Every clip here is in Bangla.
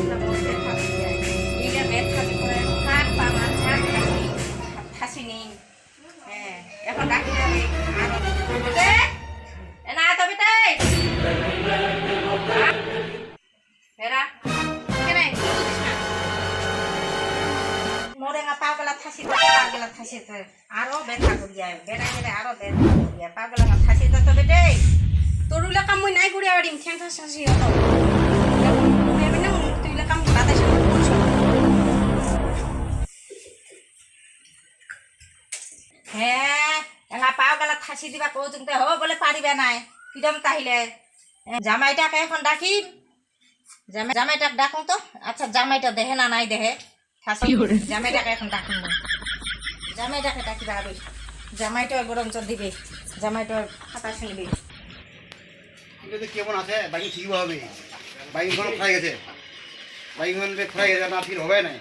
না মোর ব্যথা হয়ে যায় এইটা ব্যথা করে কাক পামান কাক ফাঁসি নেই হ্যাঁ এখন ডাকি যাবে আর না তবে তাই হেরা কেনে মোরে না পাগলা ফাঁসি পাগলা ফাঁসি আরো ব্যথা করি যায় বেড়া গেলে আরো ব্যথা করি যায় পাগলা ফাঁসি তো তবে তাই তোরুলা কাম মই নাই গুড়িয়া বাড়ি ঠ্যাং ঠাস শাসি হতো তুইলা কাম বাতাস করছো হ্যাঁ এলা পাও গেলা ফাঁসি দিবা কৌচুন তো হব বলে পারিবে নাই কিরম তাহিলে জামাইটাকে এখন ডাকি জামাইটাকে ডাকুন তো আচ্ছা জামাইটা দেহে না নাই দেহে ফাঁসি জামাইটাকে এখন ডাকুন না জামাইটাকে ডাকিবা আবি জামাইটা বরঞ্চ দিবে জামাইটা খাতা শুনবি কেমন আছে বাইক ঠিক হবে বাইক কোনো খাই গেছে বাইক খাই গেছে না ঠিক হবে না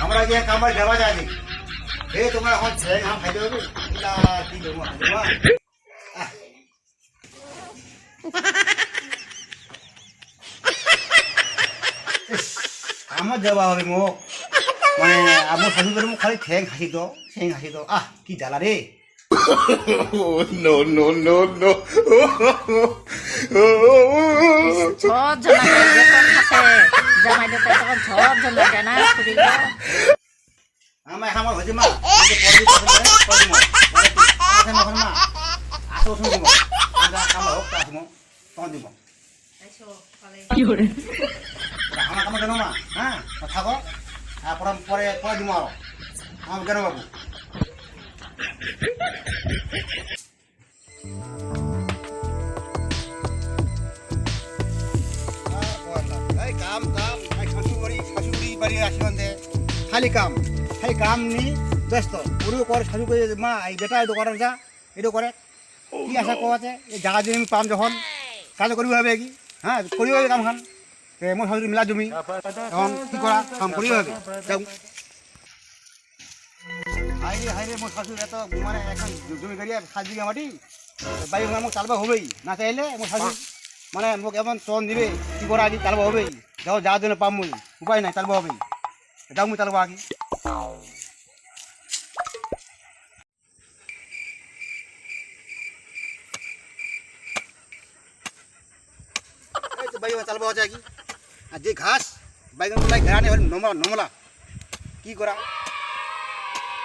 আমরা যে কামার যাওয়া যায়নি এই তোমার এখন ছেলে ঘাম খাইতে হবে কি দেবো আমার যাওয়া হবে মোক মানে আমার শাশুড়ি মুখ খালি ঠ্যাং খাসি তো ঠ্যাং খাসি তো কি জ্বালা রে no no no no আমার আমার হয়েছে মা আমার কামা কেন মা হ্যাঁ থাকো পরে পরে দিব আরো আমার কেন বাবু খালি কাম নি ব্যস্ত ওরিও করে শাশু করে মা এই বেটা এটা করে যা এটা করে কি আশা আছে এই জায়গা জমি আমি পাম যখন কাজ করিব হবে কি হ্যাঁ করিব হবে কাম খান মোৰ শাশুড়ি মিলা জমি এখন কি করা কাম করিব হবে যাও হাইরে মোর শাশুড়ি এত মানে এখন জমি গাড়িয়া 7 বিঘা মাটি বাইক মোক চালবা হবেই না চাইলে মোর শাশুড়ি মানে মোক এমন চন দিবে কি করা আগে চালবা হবেই যাও যা জন্য পাম মই উপায় নাই চালবা হবেই যাও মই চালবা আগে বাইক চালবা হচ্ছে কি আর যে ঘাস বাইগন গুলাই ঘেরানি হল নমলা কি করা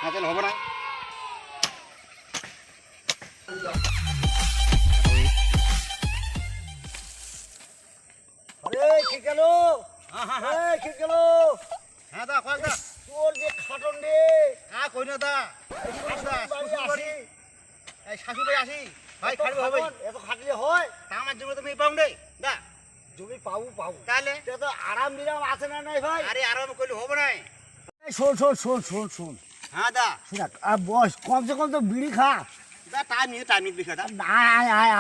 না চল হবে না ঠিক গেল ঠিক গেল হ্যাঁ দা কয়েক দা তোর যে খাটন রে কই না দা এই শাশু ভাই আসি ভাই খাটবে হবে এত খাটলে হয় তা আমার জন্য তুমি পাও রে দা জমি পাবো তাহলে তো আরাম দিলাম আছে না নাই ভাই আরে আরাম করলে হবে না শোন হ্যাঁ দা শুনা আর বস কমসে কম তো বিড়ি খা দা টাইম নিয়ে বিড়ি খা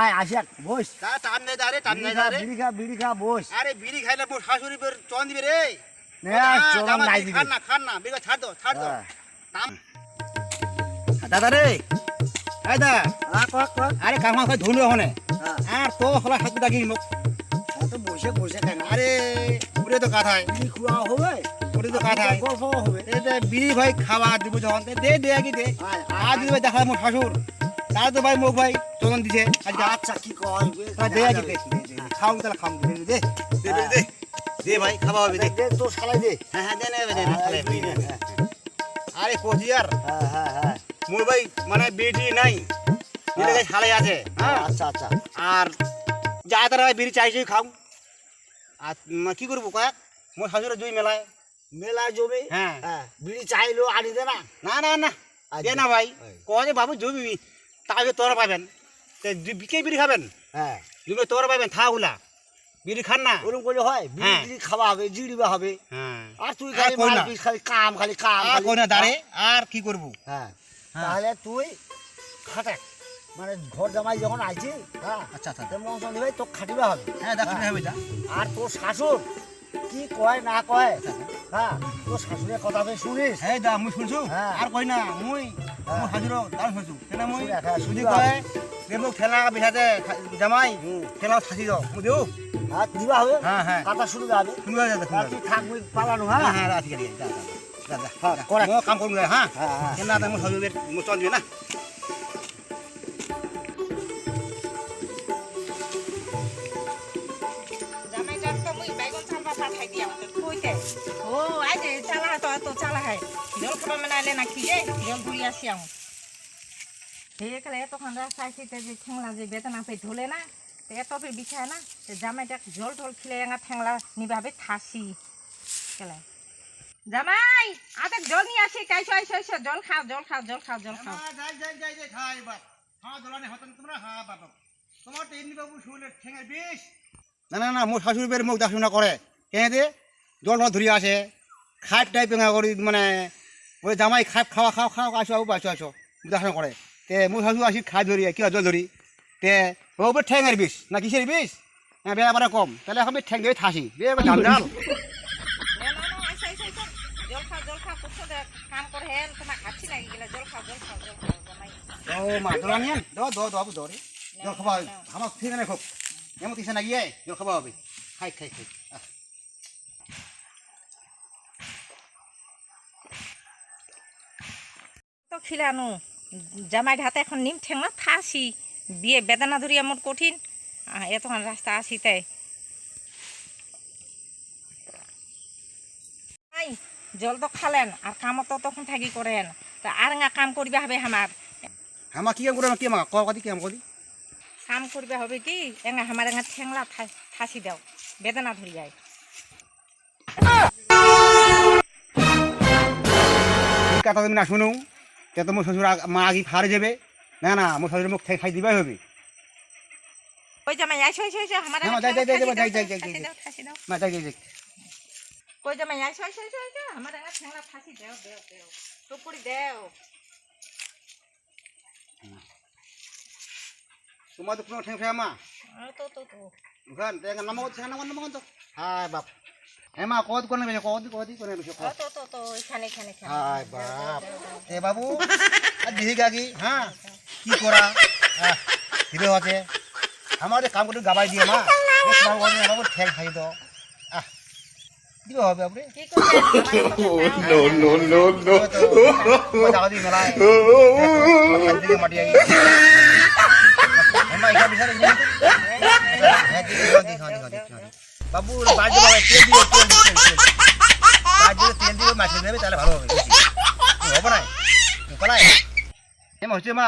আয় আসিয়া বস দা টাইম নেই দা রে টাইম নেই দা রে বিড়ি খা বস আরে বিড়ি খাইলে মোর শাশুড়ি বের চন দিবে রে না চন নাই দিবে খান না বিড়ি ছাড় দাও টাইম দাদা রে এই দা আরে কামা খাই ধুলো হনে আর তো হলা হাত ডাকি মোক তো বসে কেন আরে পুরে তো কাঠায় বিড়ি খাওয়া হবে পুরে তো কাঠায় গল্প হবে এটা বিড়ি ভাই খাওয়া দিব যখন দে আগে দে আজ দিবে দেখা মোর শাশুর তাই তো ভাই মোক ভাই চলন দিছে আজকে আচ্ছা কি কয় দে আগে দে খাও তাহলে খাম দে ভাই খাওয়া হবে দে তো শালাই দে হ্যাঁ দে না আরে কোজিয়ার হ্যাঁ মোর ভাই মানে বিড়ি নাই বিড়ি শালাই আছে হ্যাঁ আচ্ছা আর যা তারা বিড়ি চাইছে খাও আর কি করবো কয়েক মোর শাশুড়ের জমি মেলায় জমি হ্যাঁ বিড়ি চাইলো আনি দে না দে না ভাই কয়ে বাবু জমি তাহলে তোরা পাবেন কে বিড়ি খাবেন হ্যাঁ তুমি তোর পাবেন থাগুলা বিড়ি খান না ওরকম করলে হয় হ্যাঁ। বিড়ি খাওয়া হবে জিড়িবা হবে হ্যাঁ আর তুই আর খালি কই না। মারপিস খালি কাম খালি কাম আর খালি কই না দাঁড়ে আর কি করব হ্যাঁ হ্যাঁ। তাহলে তুই খাটাক মানে ঘর জামাই যখন আইছি হ্যাঁ আচ্ছা আচ্ছা তো মন নিবে তো খাটিবা হবে হ্যাঁ দেখো হবে যা আর তোর শাশুড় কি কয় না কয় হ্যাঁ তোর শাশুড়ের কথা তুই শুনিস হ্যাঁ দা মুই শুনছু হ্যাঁ। আর কই না মুই হ্যাঁ। মুই হাজির দাম শুনছু কেন মুই শুনে রাখা, শুনি শুনিবা। কয় যে মোক ঠেলা বিহাতে জামাই হুম। ঠেলা থাকি দাও মুই দেও আর দিবা হবে হ্যাঁ হ্যাঁ কথা শুনে যাবে শুনবা যা আর তুই থাকবি পালানো হ্যাঁ হ্যাঁ হ্যাঁ রাতি গেলি যা যা যা যা হ্যাঁ, করে। মই কাম করুম হ্যাঁ হ্যাঁ হ্যাঁ কেন না মুই হাজির মুই চল দিবে না জামাইটার তো মুই বাইগন চালবা পাঠাই দিয়া কইতে ও আজ চালা তো এত চালা হয় জল খাবা মানে আইলে না কি যে জল ঘুরি আসি আম হেকলে এতক্ষণ রাস্তা আসিতে যে ঠেংলা যে বেতনা পে ধুলে না তো এত পে বিছায় না জামাইটা জল টল খিলে এঙা ঠেংলা নিভাবে ঠাসি কেলে জামাই আদে জল নিয়ে আসি কাইছো আইছো আইছো জল খাও জল খাও জল খাও জল খাও যাই যাই যাই যাই খাই বাপ হ্যাঁ দলানে হতন তোমরা হ্যাঁ বাপ তোমার তো এমনি বাবু শুলে ঠেঙে বেশ না না না মোর শাশুড়ি বের মুখ দেখাশোনা করে কেন দে জল ধরি আসে খাট টাইপ করি মানে ওই জামাই খাট খাওয়া খাওয়া খাওয়া আসো আসো আসো দেখাশোনা করে তে মোর শাশুড়ি আসি খাই ধরি কি জল ধরি তে ও ঠেঙের বিষ না কিসের বিষ হ্যাঁ বেড়া বাড়া কম তাহলে এখন ঠেং দিয়ে থাসি বে ঝাল ঝাল জল খাও কুছো দে কাম করে হেন তোমার খাচ্ছি নাকি গেলে জল খাও জামাই ও মা দলা নিয়ে বাবু দরে জল খাওয়া আমার ঠিক আছে খুব এমন তিসা না গিয়ে জল খাওয়া হবে খাই খাই খাই তো খিলানো জামাই হাতে এখন নিম ঠেং না থাসি বিয়ে বেদনা ধরি আমার কঠিন এতক্ষণ রাস্তা আসি তাই জল তো খালেন আর কামও তো তখন থাকি করেন তা আর কাম করবে হবে আমার আমার কি কাম করে কি মা কদি কি কাম করি কাম করবে হবে কি আমার ঠেংলা থাসি দাও বেদনা ধরি যায় কথা তুমি না শুনো তে তো মোর শ্বশুর মা আগে ফারে যাবে না না মোর শ্বশুর মুখ খাই দিবাই হবে ওই জামাই আইসো আইসো আইসো আমার হ্যাঁ, যাই, যাই, যাই, যাই, যাই, যাই, যাই। থাসি দাও মা যাই যাই যাই কই জামাই আইসো আইসো আইসো আইসো আমার ঠেংলা থাসি দাও টুকুরি দাও তোমার তো কোনো ঠেং ফেয়া মা তো ওখান থেকে নামাগো তো হায় বাপ হ্যাঁ মা কদ করে বেশি কদি করে বেশি তো এখানে হায় বাপ এ বাবু আর দিহি গাগি হ্যাঁ কি করা হিরো হতে আমার কাম করে গাবাই দিয়ে মা বাবু ঠেং খাই দাও দিব হবে আপনি কি করবে জাগা দি মেলায় দিকে মাটি আই হ্যাঁ এখানে বিশাল হ্যাঁ দি বাবু বাজে বাবা তেল দিও বাজে তেল দিও মাছ দেবে তাহলে ভালো হবে হবে না পালাই এম হচ্ছে মা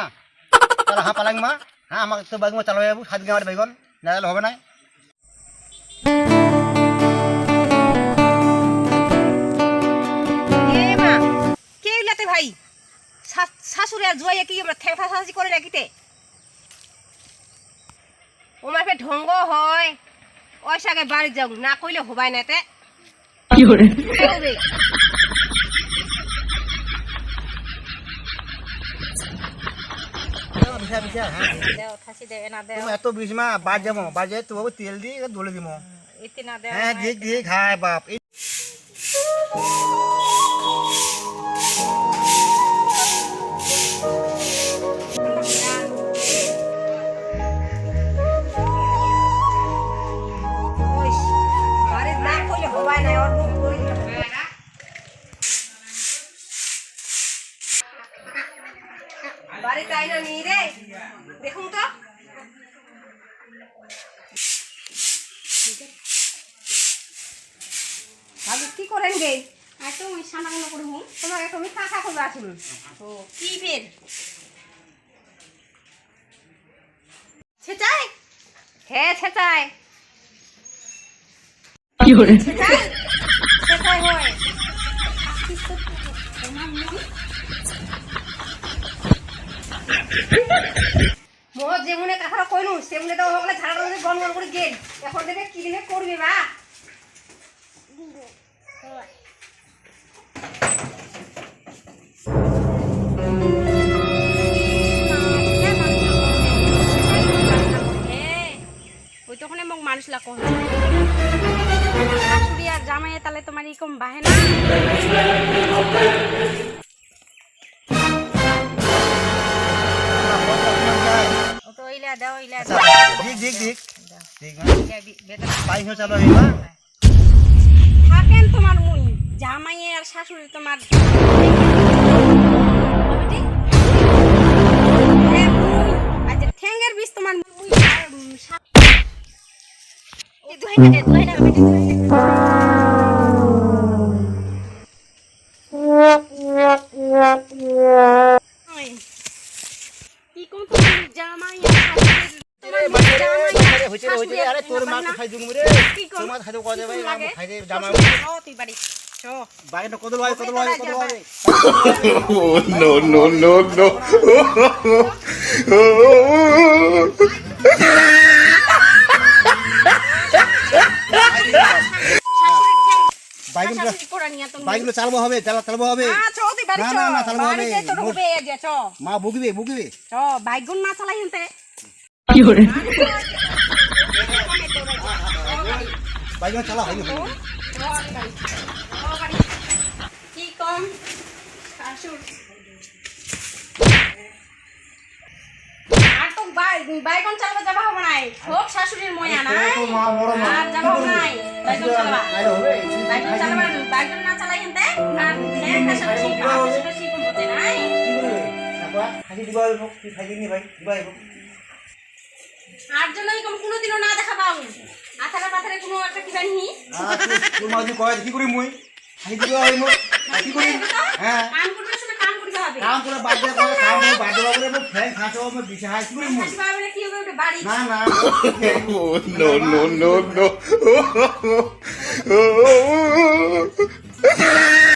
তাহলে হ্যাঁ পালাং মা হ্যাঁ আমাকে তো বাগমা চালাবে বাবু সাত গাঁয়ের বেগুন না তাহলে হবে না মা কে ইলাতে ভাই শাশুড়ি আর জুয়াইয়া কি আমরা ঠেংফা শাসি করে রাখিতে ওমার ফে ঢঙ্গ হয় ওই সাগে বাড়ি যাও না কইলে হবাই না তে কি করে বিশা বিশা হ্যাঁ দেও থাসি দে না দেও তুমি এত বিষ মা বাজ যাবো বাজে তো বাবু তেল দিয়ে দলে দিব ইতি না দেও হ্যাঁ দিয়ে দিয়ে খায় বাপ বাড়ি না কইলে হবাই না ওর মুখ কই বাড়ি তাই না নি রে দেখুন তো ভাবি কি করেন গে আর তো ওই সামান্য করবো তোমাকে তুমি কাঁথা করবে আসুন ও কি ফের ছেচাই হ্যাঁ ছেচাই কি করে ছেচাই ছেচাই হয় মোর যেমনে কথা কইনু সেমনে তো হগলে ঝাড়া করে গন গন করে গেল এখন দেখে কি দিনে করবি বা ওই তখন মোক মানুষ লাগ শাশুড়ি আর জামাই তাহলে তোমার এরকম বাহে না ও তো ইলা দাও ইলা দিক দিক দিক দিক বেতন পাই হো চালো হইবা থাকেন তোমার মুই জামাই আর শাশুড়ি তোমার আজ ঠ্যাঙ্গের বিষ তোমার মুই দুই না কি কোন তোমার জামাই আর শাশুড়ি আরে তোর মা খাই দুম রে তোর মা খাই কয় ভাই খাই দে জামা তুই বাড়ি চ বাইরে কদল ভাই কদল ভাই কদল ভাই Oh, no, no, no, no. বাইকগুলো শাশুড়ি কোড়া নিয়া তুমি বাইকগুলো চালাবো হবে চালাবো হবে চ তুই বাড়ি চ না, না, চালাবো হবে। বাড়িতে তো ঢুকবে যে চ মা বুগিবে বুগিবে চ বাইগুন না চালাই হিনতে বাইকগুলো চালা হয় কি কম শাশুড় আর তো বাইগুন চালাবা যাবা হবে নাই হোক শাশুড়ির ময়া নাই আর যাবা হবে নাই বাইগুন চালাবা বাইগুন চালাবা বাইগুন না চালাই হিনতে না ঠ্যাং খাসা শিখা শাশুড়ি শিখুন বলতে নাই খাই দিবা তুই খাই দিনি ভাই দিবা আর জন্য এরকম কোনোদিনও না দেখা পাও আথারে পাথারে কোনো একটা কি জানি তোর মা যদি কয় কি করি মুই খাই দিবা হই মুই কি করি হ্যাঁ কাম করবে শুনে কাম করতে হবে কাম করে বাড়ি করে কাম করে বাড়ি করে মুই ফ্যান খাটো মুই বিছা হাই কি করি মুই হাসি পাবে কি হবে ওটা বাড়ি না না Oh, no, no, no, no.